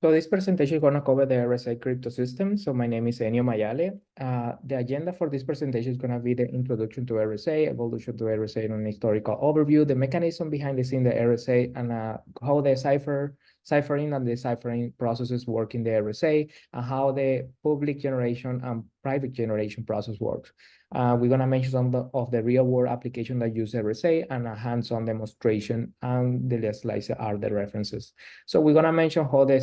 So this presentation is going to cover the RSA Cryptosystem. So my name is Enio Mayale. The agenda for this presentation is going to be the introduction to RSA, evolution to RSA, and an historical overview, the mechanism behind the scene, the RSA, and how the ciphering and deciphering processes work in the RSA, and how the public generation and private generation process works. We're going to mention some of the real-world application that use RSA and a hands-on demonstration, and the slides are the references. So we're going to mention how the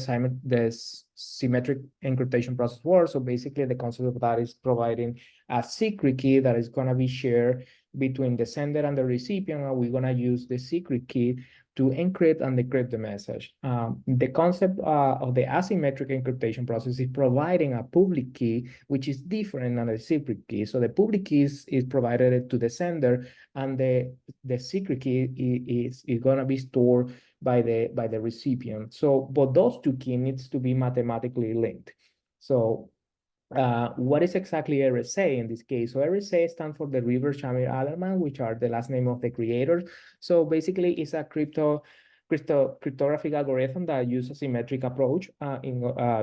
symmetric encryptation process works. So basically, the concept of that is providing a secret key that is going to be shared between the sender and the recipient, and we're going to use the secret key to encrypt and decrypt the message. The concept of the asymmetric encryptation process is providing a public key, which is different than the secret key. So the public key is provided to the sender, and the secret key is going to be stored by the recipient. So, but those two keys needs to be mathematically linked. So what is exactly RSA in this case? So RSA stands for the River Shamir Alderman, which are the last name of the creators. So basically, it's a cryptographic algorithm that uses a symmetric approach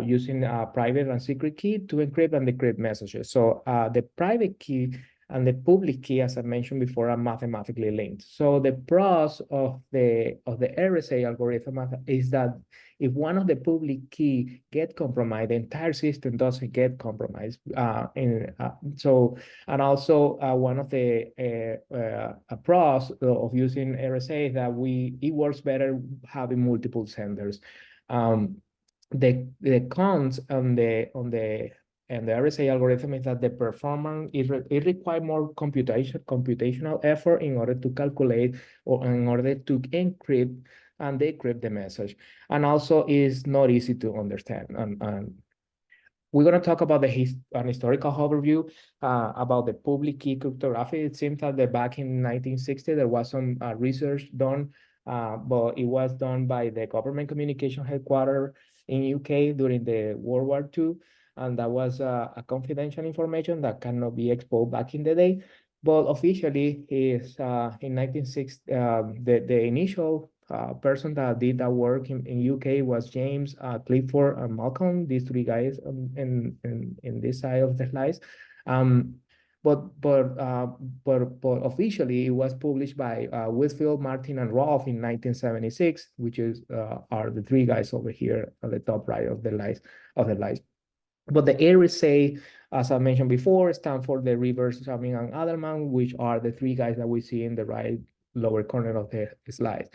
using a private and secret key to encrypt and decrypt messages. So the private key and the public key, as I mentioned before, are mathematically linked. So the pros of the RSA algorithm is that if one of the public key get compromised, the entire system doesn't get compromised. And also one of the pros of using RSA is that it works better having multiple senders. The cons on the RSA algorithm is that the performance it requires more computational effort in order to calculate or in order to encrypt and decrypt the message, and also is not easy to understand. And we're going to talk about an historical overview about the public key cryptography. It seems that back in 1960 there was some research done, but it was done by the government communication headquarters in UK during the World War II. And that was a confidential information that cannot be exposed back in the day. But officially, is in 1960, the initial person that did that work in UK was James, Clifford, and Malcolm. These three guys in this side of the slides. But officially, it was published by Whitfield, Martin, and Rolfe in 1976, which are the three guys over here at the top right of the slides. But the RSA, as I mentioned before, stand for the Rivers, Shamir, and Alderman, which are the three guys that we see in the right lower corner of the slide.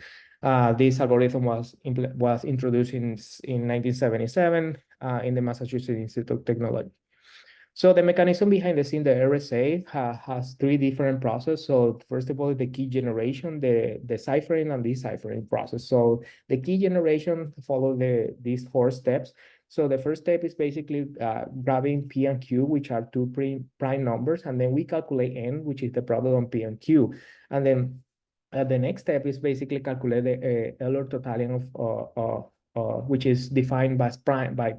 This algorithm was introduced in 1977 in the Massachusetts Institute of Technology. So the mechanism behind the scene, the RSA has three different processes. So first of all, the key generation, the ciphering and deciphering process. So the key generation follow these four steps. So the first step is basically grabbing P and Q, which are two prime numbers, and then we calculate N, which is the product on P and Q. And then the next step is basically calculate the Euler totalium of which is defined by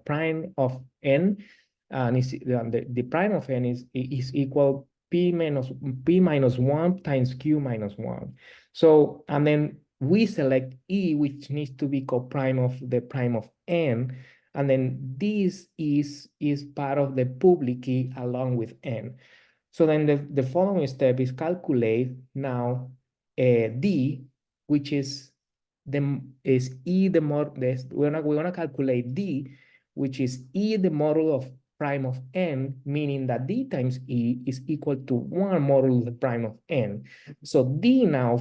prime of N. And the prime of N is equal P minus 1 times Q minus 1. So, and then we select E, which needs to be co-prime of the prime of N. And then this is part of the public key along with N. So then the following step is calculate now D, which is E the model. We're gonna calculate D, which is E the model of prime of N, meaning that D times E is equal to 1 model of the prime of N. So D now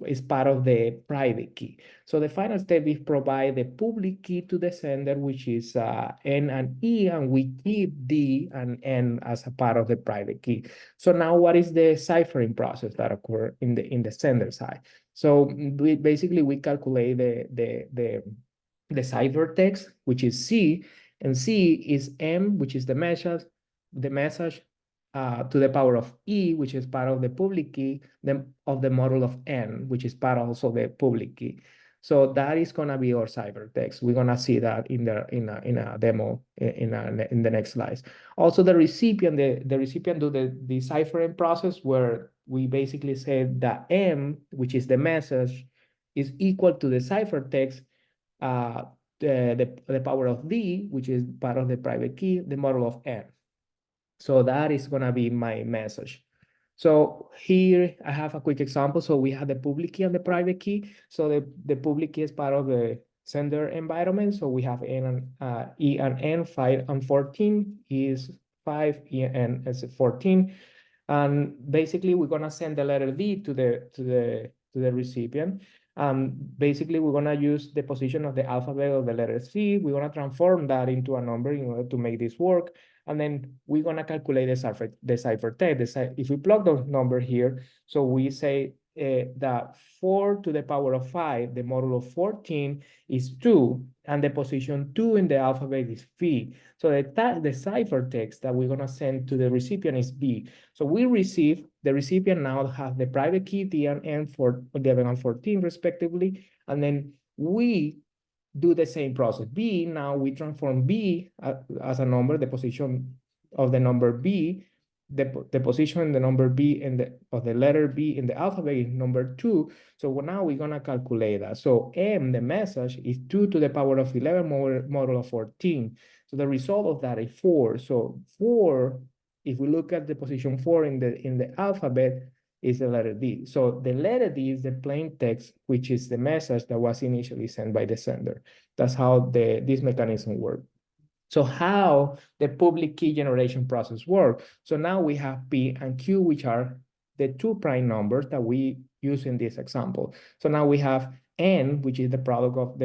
is part of the private key. So the final step is provide the public key to the sender, which is N and E, and we keep D and N as a part of the private key. So now what is the ciphering process that occurs in the sender side? So we calculate the ciphertext, which is C, and C is M, which is the message to the power of E, which is part of the public key, of the model of N, which is part also the public key. So that is gonna be our ciphertext. We're gonna see that in a demo in the next slides. Also, the recipient do the deciphering process, where we basically say that M, which is the message, is equal to the ciphertext the power of D, which is part of the private key, the model of N. So that is going to be my message. So here I have a quick example. So we have the public key and the private key. So the public key is part of the sender environment. So we have E and N, 5 and 14 is 5, E and S 14. And basically we're gonna send the letter D to the recipient. Basically we're gonna use the position of the alphabet of the letter C. We're gonna transform that into a number in order to make this work. And then we're gonna calculate the ciphertext. If we plug the number here, so we say that 4 to the power of 5, the module of 14 is 2, and the position 2 in the alphabet is V. So the ciphertext that we're gonna send to the recipient is B. So the recipient now has the private key, D and N for 11 and 14 respectively, and then we do the same process. B, now we transform B as a number, the position of the number B, the position in the number B of the letter B in the alphabet is number 2. So now we're gonna calculate that. So M, the message, is 2 to the power of 11 model of 14. So the result of that is 4. So 4, if we look at the position 4 in the alphabet, is the letter D. So the letter D is the plain text, which is the message that was initially sent by the sender. That's how this mechanism works. So how the public key generation process works. So now we have P and Q, which are the two prime numbers that we use in this example. So now we have N, which is the product of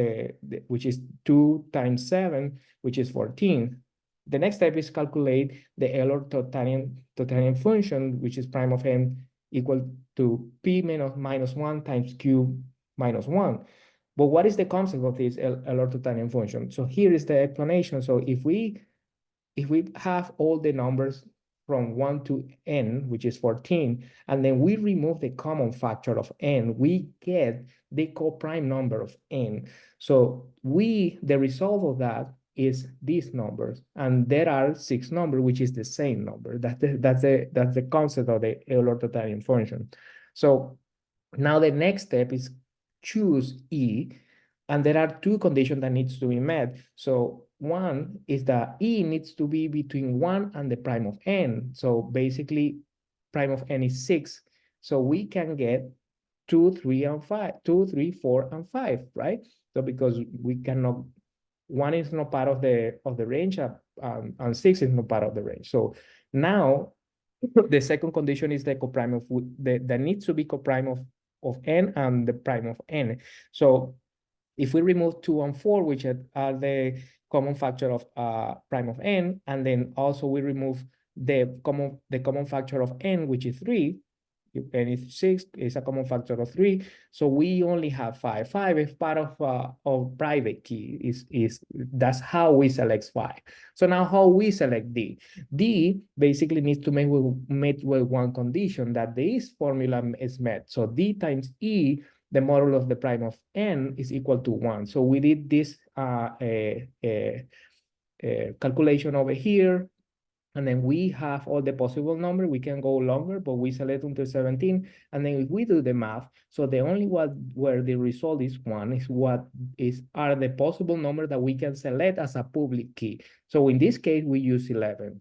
which is 2 times 7, which is 14. The next step is calculate the Taylor-Totanian function, which is prime of N equal to P minus 1 times Q minus 1. But what is the concept of this Taylor-Totanian function? So here is the explanation. So if we have all the numbers from 1 to N, which is 14, and then we remove the common factor of N, we get the co-prime number of N. So the result of that is these numbers, and there are 6 numbers, which is the same number. That's the concept of the Euler-Totalian function. So now the next step is choose E, and there are 2 conditions that needs to be met. So one is that E needs to be between 1 and the prime of N. So basically prime of N is 6. So we can get 2, 3, and 5, 2, 3, 4, and 5, right? So because we cannot, 1 is not part of the range, and 6 is not part of the range. So now the second condition is the coprime of that needs to be coprime of N and the prime of N. So if we remove 2 and 4, which are the common factor of prime of N, and then also we remove the common factor of N, which is 3, and it's 6 is a common factor of 3. So we only have 5. 5 is part of private key. That's how we select 5. So now how we select D? D basically needs to meet with one condition, that this formula is met. So D times E, the model of the prime of N, is equal to 1. So we did this calculation over here. And then we have all the possible numbers. We can go longer, but we select until 17. And then if we do the math, so the only one where the result is 1 is are the possible numbers that we can select as a public key. So in this case, we use 11.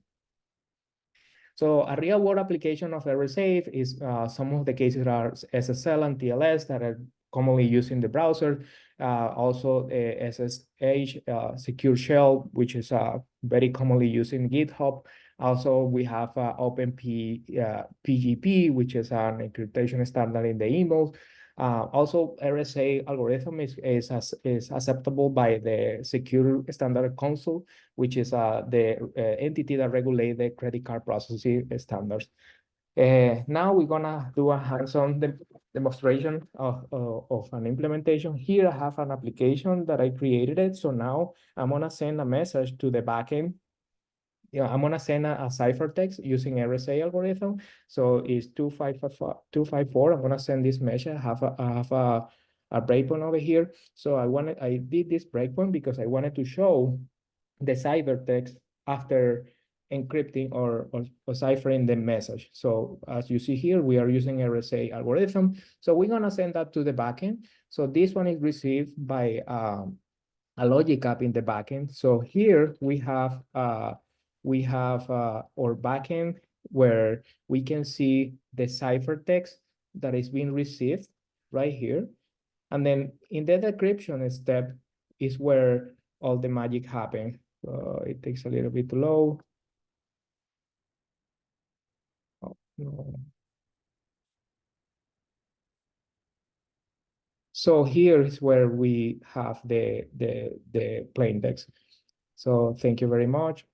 So a real world application of RSA is some of the cases are SSL and TLS that are commonly used in the browser. Also SSH, secure shell, which is very commonly used in GitHub. Also, we have PGP, which is an encryption standard in the emails. Also, RSA algorithm is acceptable by the Secure Standard Council, which is the entity that regulates the credit card processing standards. Now we're gonna do a hands-on demonstration of an implementation. Here I have an application that I created. So now I'm gonna send a message to the backend. I'm gonna send a ciphertext using RSA algorithm. So it's 254. I'm gonna send this message. I have a breakpoint over here. So I did this breakpoint because I wanted to show the ciphertext after encrypting or ciphering the message. So as you see here, we are using RSA algorithm. So we're gonna send that to the backend. So this one is received by a a logic app in the backend. So here we have our backend where we can see the ciphertext that is being received right here. And then in the decryption step is where all the magic happens. It takes a little bit to load. Oh, no. So here is where we have the plain text. So thank you very much.